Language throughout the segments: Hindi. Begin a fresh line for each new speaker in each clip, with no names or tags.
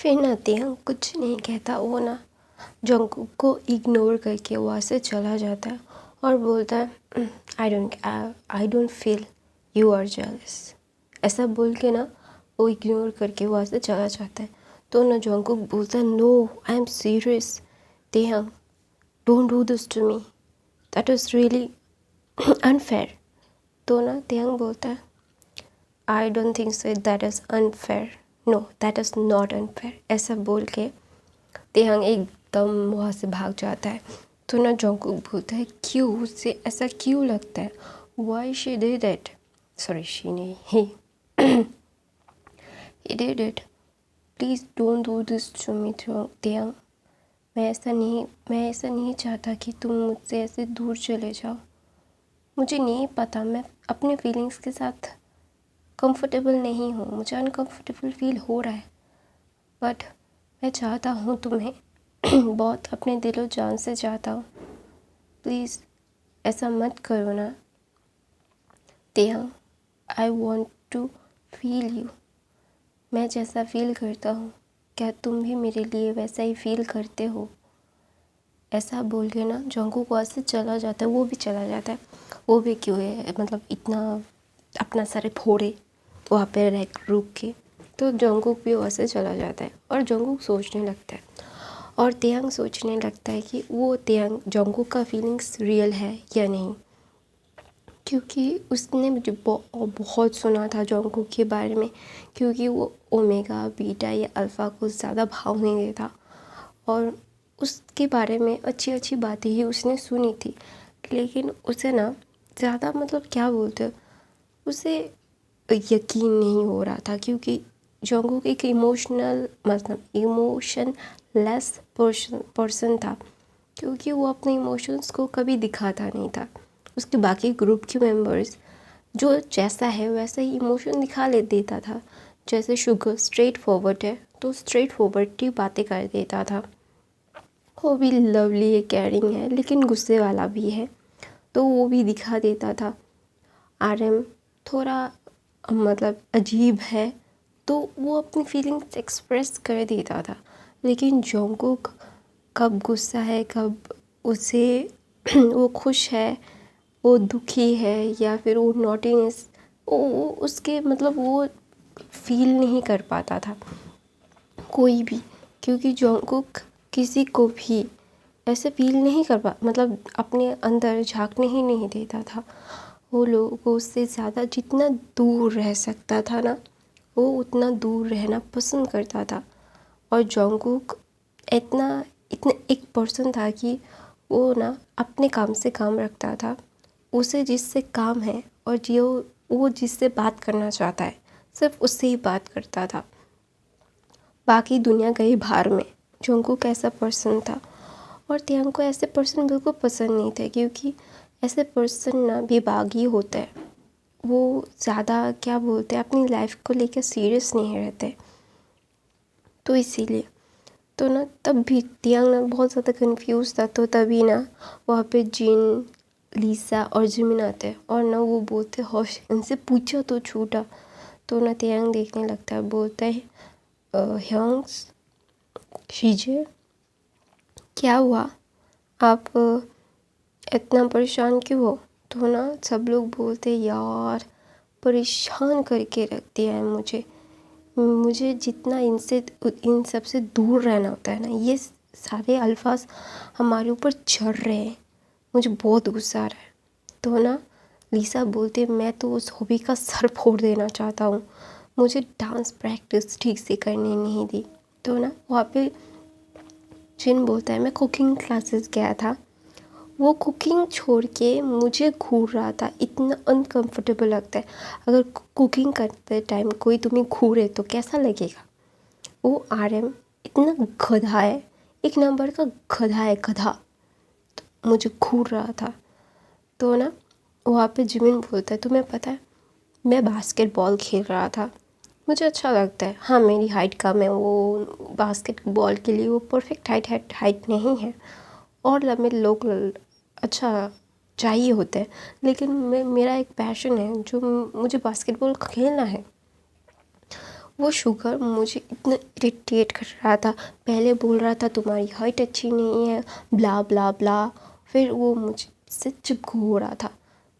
फिर ना तेहंग कुछ नहीं कहता, वो ना जंगकुक को इग्नोर करके वहाँ से चला जाता है और बोलता है I don't feel you are jealous. ऐसा बोल के ना वो इग्नोर करके वहाँ से चला जाता है। तो ना जंगकुक बोलता है no I am serious Taehyung, don't do this to me, that is really unfair. तो ना तेहंग बोलता है I don't think so that is unfair, no that is not unfair. ऐसा बोल के तेहंग एकदम वहाँ से भाग जाता है। तो ना जंगकुक बोलता है क्यों, उससे ऐसा क्यों लगता है, why she did it, sorry she नहीं he did it, please don't do this to me Taehyung. मैं ऐसा नहीं चाहता कि तुम मुझसे ऐसे दूर चले जाओ। मुझे नहीं पता, मैं अपने फीलिंग्स के साथ कंफर्टेबल नहीं हूँ, मुझे अनकंफर्टेबल फील हो रहा है, बट मैं चाहता हूँ तुम्हें बहुत, अपने दिलो जान से चाहता हूँ, प्लीज़ ऐसा मत करो ना Taehyung. I want to feel you, मैं जैसा फील करता हूँ क्या तुम भी मेरे लिए वैसा ही फील करते हो। ऐसा बोल के ना जंगकुक वहाँ से चला जाता है, वो भी चला जाता है। वो भी क्यों है, मतलब इतना अपना सारे फोड़े वहाँ पे रुक के। तो जंगकुक भी वहाँ से चला जाता है और जंगकुक सोचने लगता है और तेहंग सोचने लगता है कि वो तेहंग जंगकुक का फीलिंग्स रियल है या नहीं, क्योंकि उसने मुझे बहुत सुना था जंगकुक के बारे में, क्योंकि वो ओमेगा बीटा या अल्फ़ा को ज़्यादा भाव नहीं देता और उसके बारे में अच्छी अच्छी बातें ही उसने सुनी थी, लेकिन उसे ना ज़्यादा मतलब क्या बोलते हैं, उसे यकीन नहीं हो रहा था, क्योंकि जंगकुक एक इमोशन लेस पर्सन था, क्योंकि वो अपने इमोशंस को कभी दिखाता नहीं था। उसके बाकी ग्रुप के मेंबर्स जो जैसा है वैसा ही इमोशन दिखा देता था। जैसे शुगर स्ट्रेट फॉरवर्ड है तो स्ट्रेट फॉरवर्ड ही बातें कर देता था, वो भी लवली है, केयरिंग है, लेकिन गुस्से वाला भी है, तो वो भी दिखा देता था। आरएम थोड़ा मतलब अजीब है, तो वो अपनी फीलिंग्स एक्सप्रेस कर देता था। लेकिन जंगकुक कब गुस्सा है, कब उसे वो खुश है, वो दुखी है, या फिर वो नॉटीनेस, वो उसके मतलब वो फील नहीं कर पाता था कोई भी, क्योंकि जंगकुक किसी को भी ऐसे फील नहीं कर मतलब अपने अंदर झांकने ही नहीं देता था। वो लोगों से ज़्यादा जितना दूर रह सकता था ना, वो उतना दूर रहना पसंद करता था। और जंगकुक इतना एक पर्सन था कि वो ना अपने काम से काम रखता था, उसे जिससे काम है और जो वो जिससे बात करना चाहता है सिर्फ उससे ही बात करता था, बाकी दुनिया गई बाहर में। जंगकुक ऐसा पर्सन था और तेहंग को ऐसे पर्सन बिल्कुल पसंद नहीं थे, क्योंकि ऐसे पर्सन ना बेबागी होते हैं, वो ज़्यादा क्या बोलते हैं अपनी लाइफ को लेकर सीरियस नहीं रहते। तो इसीलिए तो ना तब भी तेहंग ना बहुत ज़्यादा कंफ्यूज था। तो तभी ना वहाँ पे जिन, लीसा और जिमिन आते हैं और ना वो बोलते होश इनसे पूछा तो छूटा। तो ना तेहंग देखने लगता है, बोलता है ह्योंग्स शीजे क्या हुआ, आप इतना परेशान क्यों हो। तो ना सब लोग बोलते यार परेशान करके रख दिया है मुझे जितना इन सब से दूर रहना होता है ना, ये सारे अल्फाज हमारे ऊपर चढ़ रहे हैं, मुझे बहुत गुस्सा आ रहा है। तो ना लीसा बोलते मैं तो उस हॉबी का सर फोड़ देना चाहता हूँ, मुझे डांस प्रैक्टिस ठीक से करने नहीं दी। तो ना वहाँ पे जिन बोलता है मैं कुकिंग क्लासेस गया था, वो कुकिंग छोड़ के मुझे घूर रहा था, इतना अनकंफर्टेबल लगता है। अगर कुकिंग करते टाइम कोई तुम्हें घूरे तो कैसा लगेगा। वो आरएम इतना गधा है, एक नंबर का गधा है, गधा, तो मुझे घूर रहा था। तो ना वहाँ पे जिमिन बोलता है तुम्हें पता है मैं बास्केटबॉल खेल रहा था, मुझे अच्छा लगता है, हाँ मेरी हाइट कम है, वो बास्केटबॉल के लिए वो परफेक्ट हाइट नहीं है, और लंबे लोग अच्छा चाहिए होते हैं, लेकिन मेरा एक पैशन है जो मुझे बास्केटबॉल खेलना है। वो शुगर मुझे इतना इरिटेट कर रहा था। पहले बोल रहा था तुम्हारी हाइट अच्छी नहीं है, ब्ला ब्ला ब्ला। फिर वो मुझसे चिपकू रहा था।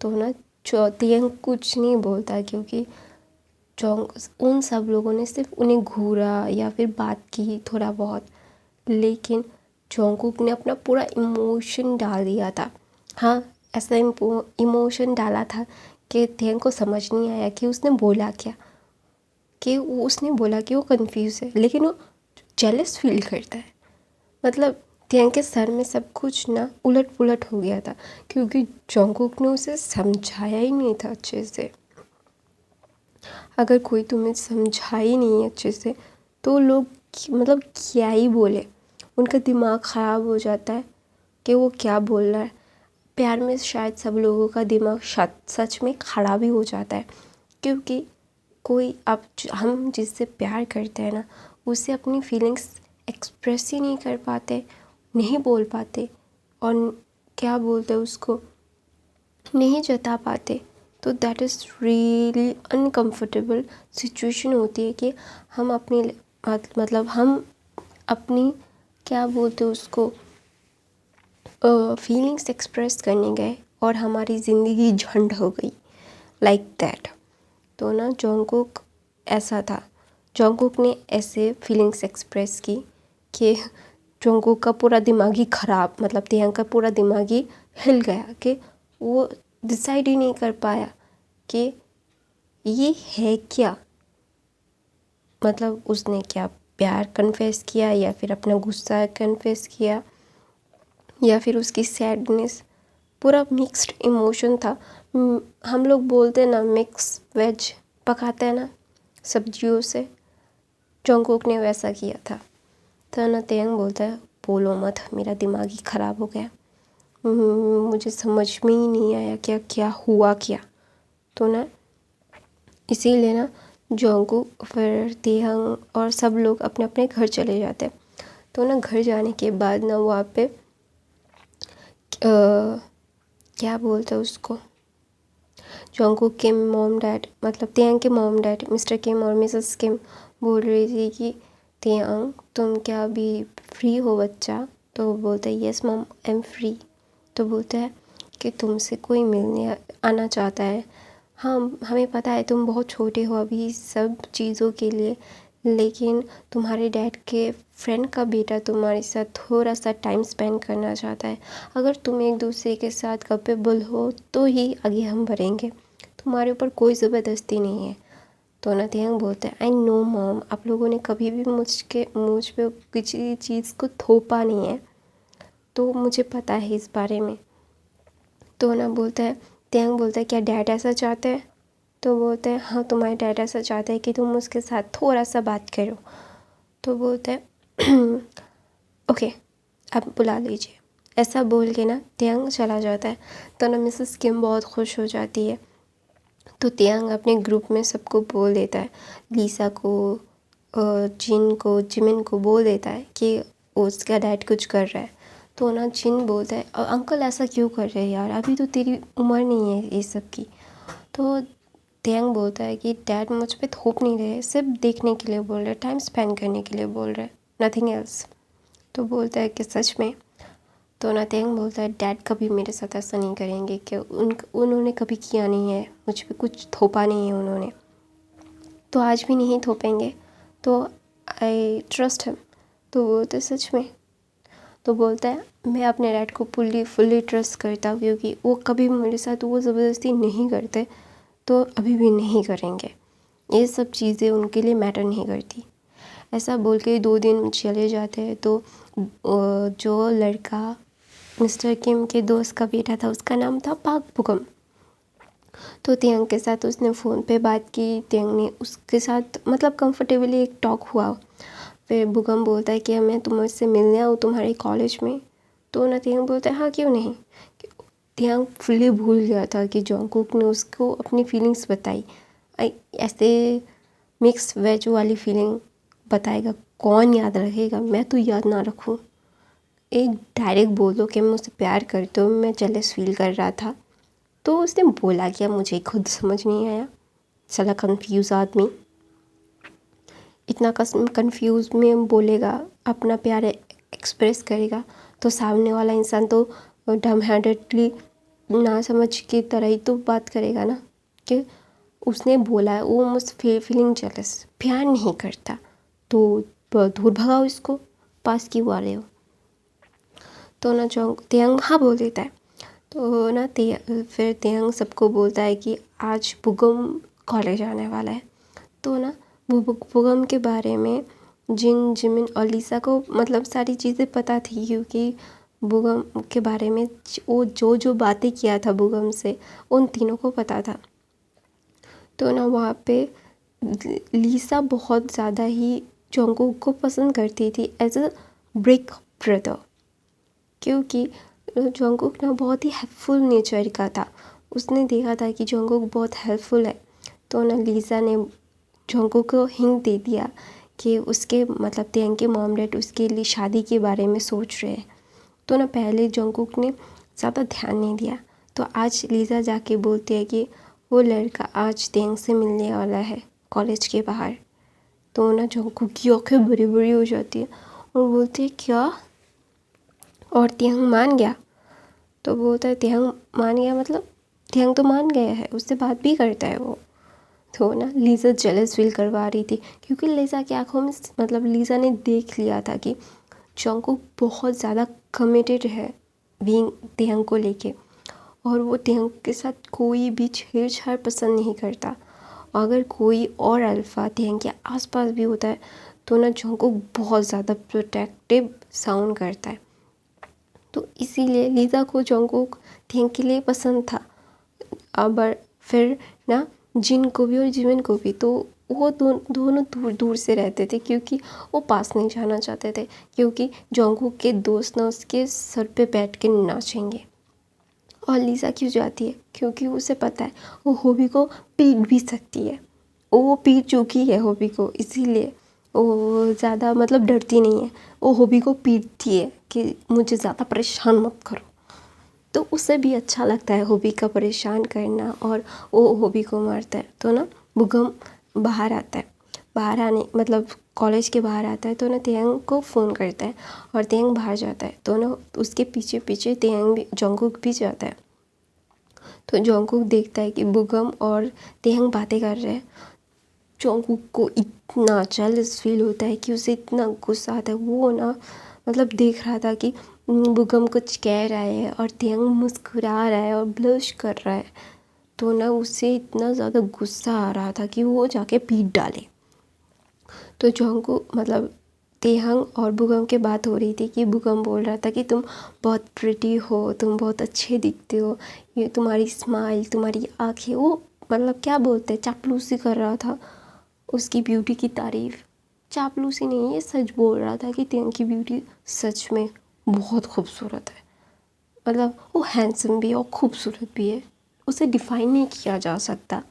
तो ना तियंग कुछ नहीं बोलता, क्योंकि उन सब लोगों ने सिर्फ उन्हें घूरा या फिर बात की थोड़ा बहुत, लेकिन जॉन्गकुक ने अपना पूरा इमोशन डाल दिया था। हाँ, ऐसा इमोशन डाला था कि तियंग को समझ नहीं आया कि उसने बोला क्या, कि उसने बोला कि वो कंफ्यूज है, लेकिन वो जेलस फील करता है। मतलब तियंग के सर में सब कुछ ना उलट पुलट हो गया था, क्योंकि जॉन्गकुक ने उसे समझाया ही नहीं था अच्छे से। अगर कोई तुम्हें समझा ही नहीं अच्छे से तो लोग मतलब क्या ही बोले, उनका दिमाग ख़राब हो जाता है कि वो क्या बोल रहा है। प्यार में शायद सब लोगों का दिमाग सच में ख़राब ही हो जाता है, क्योंकि कोई हम जिससे प्यार करते हैं ना, उससे अपनी फीलिंग्स एक्सप्रेस ही नहीं कर पाते, नहीं बोल पाते, और क्या बोलते हैं उसको, नहीं जता पाते। तो that is really uncomfortable situation होती है कि हम अपनी मतलब हम अपनी क्या बोलते हैं उसको फीलिंग्स एक्सप्रेस करने गए और हमारी ज़िंदगी झंड हो गई, लाइक दैट। तो ना जॉन्गकुक ऐसा था, जॉन्गकुक ने ऐसे फीलिंग्स एक्सप्रेस की कि जॉन्गकुक का पूरा दिमाग ही ख़राब, मतलब तियांग का पूरा दिमाग ही हिल गया कि वो डिसाइड ही नहीं कर पाया कि ये है क्या। मतलब उसने क्या प्यार कन्फेस किया, या फिर अपना गुस्सा कन्फेस किया, या फिर उसकी सैडनेस। पूरा मिक्स्ड इमोशन था। हम लोग बोलते हैं ना, मिक्स वेज पकाते हैं ना सब्जियों से, जॉन्गकुक ने वैसा किया था। तो ना तियांग बोलता है बोलो मत, मेरा दिमाग ही ख़राब हो गया, मुझे समझ में ही नहीं आया क्या क्या हुआ क्या। तो ना इसीलिए ना जॉन्गकुक फिर तियांग और सब लोग अपने अपने घर चले जाते हैं। तो ना घर जाने के बाद ना वहाँ पे क्या बोलते हैं उसको, जॉन्गकुक के मॉम डैड, मतलब तियांग के मॉम डैड मिस्टर किम और मिसेस किम बोल रही थी कि तियांग तुम क्या अभी फ्री हो बच्चा। तो वो बोलता है yes mom I am free. तो बोलता है कि तुमसे कोई मिलने आना चाहता है। हाँ, हमें पता है तुम बहुत छोटे हो अभी सब चीज़ों के लिए, लेकिन तुम्हारे डैड के फ्रेंड का बेटा तुम्हारे साथ थोड़ा सा टाइम स्पेंड करना चाहता है। अगर तुम एक दूसरे के साथ कैपेबल हो तो ही आगे हम बढ़ेंगे, तुम्हारे ऊपर कोई ज़बरदस्ती नहीं है। तो ना तियांग बोलते हैं आई नो मॉम, आप लोगों ने कभी भी मुझ पे किसी चीज़ को थोपा नहीं है, तो मुझे पता है इस बारे में। तो ना बोलता है, तियांग बोलता है क्या डैड ऐसा चाहते हैं। तो बोलते हैं हाँ तुम्हारे डैड ऐसा चाहते हैं कि तुम उसके साथ थोड़ा सा बात करो। तो बोलते हैं ओके आप बुला लीजिए। ऐसा बोल के ना तियांग चला जाता है। तो ना मिसेस किम बहुत खुश हो जाती है। तो तियांग अपने ग्रुप में सबको बोल देता है, लीसा को, जिन को, जिमिन को बोल देता है कि उसका डैड कुछ कर रहा है। तो ना जिन बोलता है अंकल ऐसा क्यों कर रहे हैं यार, अभी तो तेरी उम्र नहीं है ये सब की। तो तियांग बोलता है कि डैड मुझ पे थोप नहीं रहे, सिर्फ देखने के लिए बोल रहे, टाइम स्पेंड करने के लिए बोल रहे, नथिंग एल्स। तो बोलता है कि सच में। तो ना तियांग बोलता है डैड कभी मेरे साथ ऐसा नहीं करेंगे, कि उन्होंने कभी किया नहीं है, मुझ पे कुछ थोपा नहीं है उन्होंने, तो आज भी नहीं थोपेंगे, तो आई ट्रस्ट हिम। तो बोलते सच में। तो बोलता है मैं अपने डैड को फुल्ली ट्रस्ट करता हूँ, क्योंकि वो कभी मेरे साथ वो ज़बरदस्ती नहीं करते, तो अभी भी नहीं करेंगे, ये सब चीज़ें उनके लिए मैटर नहीं करती। ऐसा बोल के 2 दिन चले जाते हैं। तो जो लड़का मिस्टर किम के दोस्त का बेटा था उसका नाम था पाक बुगम। तो तियांग के साथ उसने फ़ोन पे बात की, तियांग ने उसके साथ मतलब कंफर्टेबली एक टॉक हुआ। फिर बुगम बोलता है कि मैं तुमसे मिलने आऊँ तुम्हारे कॉलेज में। तो ना तियांग बोलता है हाँ क्यों नहीं। तियांग फुल्ली भूल गया था कि जॉन्गकुक ने उसको अपनी फीलिंग्स बताई। ऐसे मिक्स वेज वाली फीलिंग बताएगा, कौन याद रखेगा, मैं तो याद ना रखूँ। एक डायरेक्ट बोल दो कि मैं उससे प्यार करती हूँ, मैं जेलस फील कर रहा था। तो उसने बोला क्या मुझे खुद समझ नहीं आया, साला कंफ्यूज आदमी। इतना कंफ्यूज में बोलेगा, अपना प्यार एक्सप्रेस करेगा, तो सामने वाला इंसान तो डम हेडेडली ना समझ की तरह ही तो बात करेगा ना, कि उसने बोला है, वो मुझसे फीलिंग जेलस, प्यार नहीं करता, तो दूर भगाओ इसको, पास क्यों आ रहे हो। तो ना तेयंग हाँ बोल देता है। तो ना फिर तेयंग सबको बोलता है कि आज बुगम कॉलेज आने वाला है। तो ना बुगम के बारे में जिमिन और लिसा को मतलब सारी चीज़ें पता थी, क्योंकि बुगम के बारे में वो जो बातें किया था बुगम से, उन तीनों को पता था। तो ना वहाँ पे लिसा बहुत ज़्यादा ही जंगकुक को पसंद करती थी एज अ ब्रिक ब्रदर, क्योंकि जंगकुक ना बहुत ही हेल्पफुल नेचर का था। उसने देखा था कि जंगकुक बहुत हेल्पफुल है, तो ना लिसा ने जंगकुक को हिंट दे दिया कि उसके मतलब तेयंग के मॉम डैड उसके लिए शादी के बारे में सोच रहे हैं। तो ना पहले जंगकुक ने ज़्यादा ध्यान नहीं दिया, तो आज लिसा जाके बोलती है कि वो लड़का आज तेयंग से मिलने वाला है कॉलेज के बाहर। तो ना जंगकुक की आँखें बड़ी बड़ी हो जाती है और बोलती है क्या, और तेयंग मान गया। तो बोलता है तेयंग मान गया मतलब, तेयंग तो मान गया है, उससे बात भी करता है वो। तो ना लीज़ा जेलस फील करवा रही थी, क्योंकि लीज़ा की आँखों में मतलब लीज़ा ने देख लिया था कि जंगकुक बहुत ज़्यादा कमिटेड है बीइंग तेयंग को लेके, और वो तेयंग के साथ कोई भी छेड़छाड़ पसंद नहीं करता। अगर कोई और अल्फ़ा तेयंग के आसपास भी होता है तो ना जंगकुक बहुत ज़्यादा प्रोटेक्टिव साउंड करता है। तो इसीलिए लीज़ा को जंगकुक तेयंग के लिए पसंद था। अब फिर ना जिन को भी और जिमिन को भी, तो वो दोनों दूर दूर से रहते थे, क्योंकि वो पास नहीं जाना चाहते थे, क्योंकि जंगकुक के दोस्त ना उसके सर पे बैठ के नाचेंगे। और लीज़ा क्यों जाती है, क्योंकि उसे पता है वो होबी को पीट भी सकती है, वो पीट चुकी है होबी को, इसीलिए वो ज़्यादा मतलब डरती नहीं है, वो होबी को पीटती है कि मुझे ज़्यादा परेशान मत करो। तो उसे भी अच्छा लगता है होबी का परेशान करना, और वो होबी को मारता है। तो ना बुगम बाहर आता है, बाहर आने मतलब कॉलेज के बाहर आता है, तो ना तेयंग को फ़ोन करता है और तेयंग बाहर जाता है। तो ना उसके पीछे पीछे तेयंग भी जंगकुक भी जाता है। तो जंगकुक देखता है कि बुगम और तेयंग बातें कर रहे हैं। जंगकुक को इतना जेलस फील होता है कि उसे इतना गुस्सा आता है। वो ना मतलब देख रहा था कि बुगम कुछ कह रहा है और तेयंग मुस्कुरा रहा है और ब्लश कर रहा है, तो ना उसे इतना ज़्यादा गुस्सा आ रहा था कि वो जाके पीट डाले। तो जंगकुक मतलब तेयंग और बुगम के बात हो रही थी कि बुगम बोल रहा था कि तुम बहुत प्रिटी हो, तुम बहुत अच्छे दिखते हो, ये तुम्हारी स्माइल, तुम्हारी आँखें, वो मतलब क्या बोलते हैं, चापलूसी कर रहा था उसकी ब्यूटी की तारीफ़। चापलूसी नहीं, ये सच बोल रहा था कि तेयंग की ब्यूटी सच में बहुत खूबसूरत है, मतलब वो हैंडसम भी है और खूबसूरत भी है, उसे डिफ़ाइन नहीं किया जा सकता।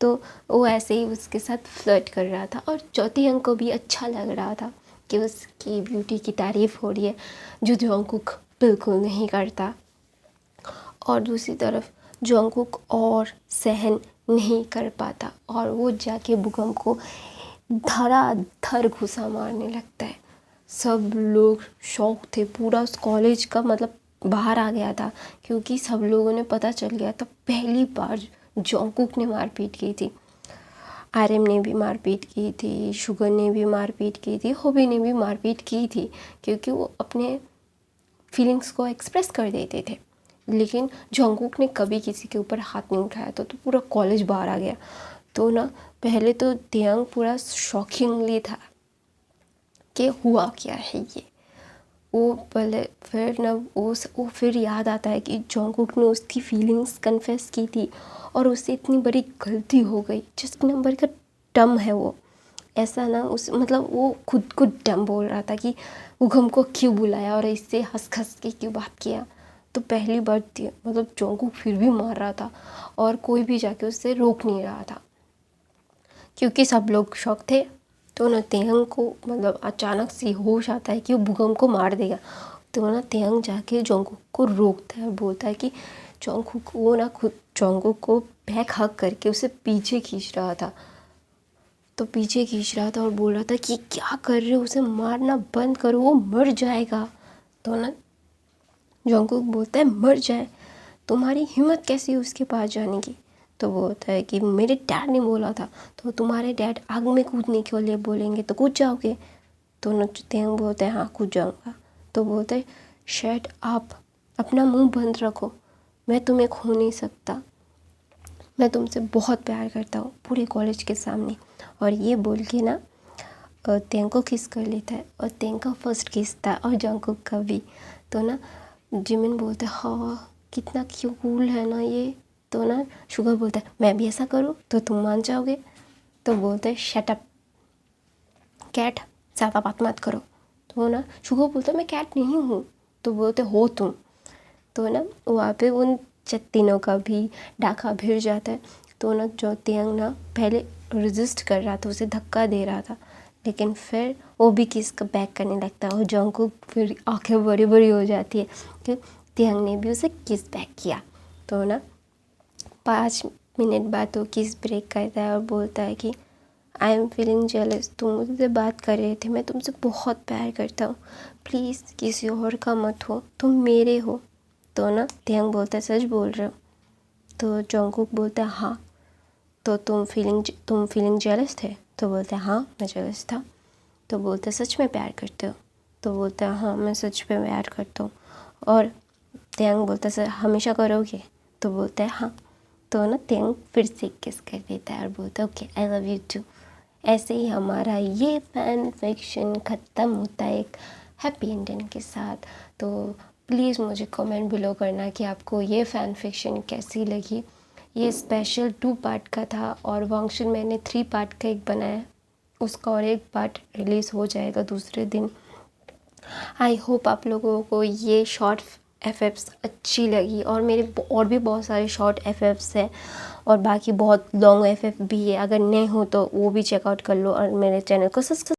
तो वो ऐसे ही उसके साथ फ्लर्ट कर रहा था, और चौथी अंक को भी अच्छा लग रहा था कि उसकी ब्यूटी की तारीफ़ हो रही है, जो जंगकुक बिल्कुल नहीं करता। और दूसरी तरफ जंगकुक और सहन नहीं कर पाता, और वो जाके बुगम को धड़ाधड़ घुसा मारने लगता है। सब लोग शॉक थे, पूरा कॉलेज का मतलब बाहर आ गया था, क्योंकि सब लोगों ने पता चल गया था पहली बार जंगकुक ने मारपीट की थी। आर्यन ने भी मारपीट की थी, शुगर ने भी मारपीट की थी, होबी ने भी मारपीट की थी, क्योंकि वो अपने फीलिंग्स को एक्सप्रेस कर देते थे। लेकिन जंगकुक ने कभी किसी के ऊपर हाथ नहीं उठाया था, तो पूरा कॉलेज बाहर आ गया। तो ना पहले तो तेयंग पूरा शॉकिंगली था कि हुआ क्या है ये। वो पहले फिर ना वो फिर याद आता है कि जंगकुक ने उसकी फीलिंग्स कन्फेस की थी, और उससे इतनी बड़ी गलती हो गई। जिस नंबर का डम है वो, ऐसा ना उस मतलब वो खुद को डम बोल रहा था कि उगम को क्यों बुलाया और इससे हंस हंस के क्यों बात किया। तो पहली बार थी मतलब जंगकुक फिर भी मार रहा था, और कोई भी जाके उससे रोक नहीं रहा था, क्योंकि सब लोग शौक थे। तो ना तेयंग को मतलब अचानक से होश आता है कि वो बुगम को मार देगा। तो ना तेयंग जाके जंगकुक को रोकता है और बोलता है कि जंगकुक, वो ना खुद जंगकुक को बैक हग करके उसे पीछे खींच रहा था। तो पीछे खींच रहा था और बोल रहा था कि क्या कर रहे हो, उसे मारना बंद करो, वो मर जाएगा। तो ना जंगकुक बोलता है मर जाए, तुम्हारी हिम्मत कैसी है उसके पास जाने की। तो वो होता है कि मेरे डैड ने बोला था। तो तुम्हारे डैड आग में कूदने के लिए बोलेंगे तो कूद जाओगे। तो नचतेंग बोलते हैं हाँ कूद जाऊँगा। तो बोलते हैं शट अप, अपना मुंह बंद रखो, मैं तुम्हें खो नहीं सकता, मैं तुमसे बहुत प्यार करता हूँ पूरे कॉलेज के सामने। और ये बोल के ना तेंग को किस कर लेता है, और तेंग का फर्स्ट किस था और जंगकुक का भी। तो ना जिमिन बोलता है हाँ कितना कूल है ना ये। तो ना शुगर बोलता है मैं भी ऐसा करूँ तो तुम मान जाओगे। तो बोलते हैं शट अप कैट, ज़्यादा बात मत करो। तो ना शुगर बोलता है मैं कैट नहीं हूँ। तो बोलते हो तुम। तो ना वहाँ पे उन तीनों का भी डाका भिड़ जाता है। तो ना जो तेंग ना पहले रेजिस्ट कर रहा था, उसे धक्का दे रहा था, लेकिन फिर वो भी किस का बैक करने लगता है और जंगकुक फिर आंखें बड़ी बड़ी हो जाती है कि तेंग ने भी उसे किस बैक किया। तो ना 5 मिनट बाद वो किस ब्रेक करता है और बोलता है कि आई एम फीलिंग जेलस, तुम मुझसे बात कर रहे थे, मैं तुमसे बहुत प्यार करता हूँ, प्लीज़ किसी और का मत हो, तुम मेरे हो। तो ना तेंग बोलता है सच बोल रहे हो। तो जंगकुक बोलता है हाँ। तो तुम फीलिंग जेलस थे। तो बोलता है हाँ मैं जेलस था। तो बोलते सच में प्यार करते हो। तो बोलता है हाँ मैं सच में प्यार करता हूँ। और तेंग बोलता है सर हमेशा करोगे। तो बोलता है हाँ। तो ना तेंग फिर से किस कर देता है और बोलता है okay I love you too. ऐसे ही हमारा ये फैन फिक्शन ख़त्म होता है एक हैप्पी एंडिंग के साथ। तो प्लीज़ मुझे कमेंट बिलो करना कि आपको ये फ़ैन फिक्शन कैसी लगी। ये स्पेशल 2 पार्ट का था और वांगशुन मैंने 3 पार्ट का एक बनाया, उसका और एक पार्ट रिलीज़ हो जाएगा दूसरे दिन। आई होप आप लोगों को ये शॉर्ट एफएफ्स अच्छी लगी, और मेरे और भी बहुत सारे शॉर्ट एफएफ्स हैं और बाकी बहुत लॉन्ग एफएफ भी है। अगर नए हो तो वो भी चेकआउट कर लो और मेरे चैनल को सब्सक्राइब